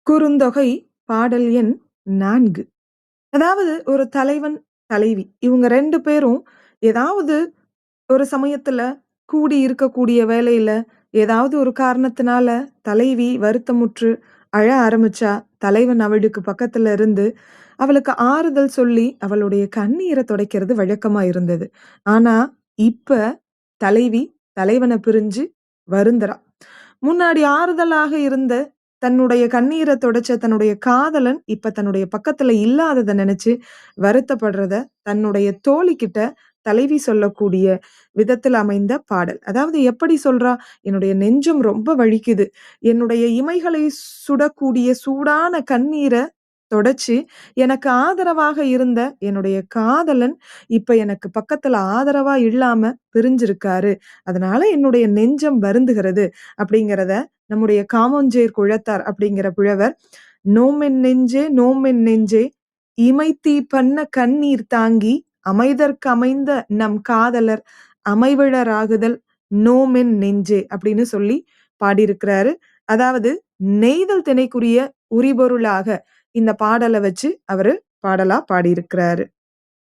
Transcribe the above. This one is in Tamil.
குறுந்தொகை பாடல் எண் 4. அதாவது ஒரு தலைவன், தலைவி இவங்க 2 பேரும் ஏதாவது ஒரு சமயத்துல கூடி இருக்கக்கூடிய வேளையில, ஏதாவது ஒரு காரணத்தினால தலைவி வருத்தமுற்று அழ ஆரம்பிச்சா, தலைவன் அவளுக்கு பக்கத்துல இருந்து அவளுக்கு ஆறுதல் சொல்லி அவளுடைய கண்ணீர துடைக்கிறது வழக்கமா இருந்தது. ஆனா, இப்ப தலைவி தலைவன பிரிஞ்சு வருந்துறா. முன்னாடி ஆறுதலாக இருந்த தன்னுடைய கண்ணீர துடைச்ச தன்னுடைய காதலன், இப்ப தன்னுடைய பக்கத்துல இல்லாதத நெனச்சு வருத்தப்படுறத தன்னுடைய தோழிகிட்ட தலைவி சொல்லக்கூடிய விதத்தில் அமைந்த பாடல். அதாவது எப்படி சொல்றா? "என்னுடைய நெஞ்சம் ரொம்ப வலிக்குது. என்னுடைய இமைகளை சுடக்கூடிய சூடான கண்ணீர தொடச்சு, எனக்கு ஆதரவாக இருந்த என்னுடைய காதலன், இப்ப எனக்கு பக்கத்துல ஆதரவா இல்லாம பிரிஞ்சிருக்காரு. அதனால என்னுடைய நெஞ்சம் வருந்துகிறது." அப்படிங்கிறத நம்முடைய காமோஞ்சேர் குழத்தார் அப்படிங்கிற புலவர், "நோமென் நெஞ்சே நோமென் நெஞ்சே இமைத்தீ பண்ண கண்ணீர் தாங்கி அமைதற்கு அமைந்த நம் காதலர் அமைவிழராகுதல் நோமென் நெஞ்சே" அப்படின்னு சொல்லி பாடியிருக்கிறாரு. அதாவது நெய்தல் திணைக்குரிய உரிபொருளாக இந்த பாடல வச்சு அவரு பாடலா பாடியிருக்கிறாரு.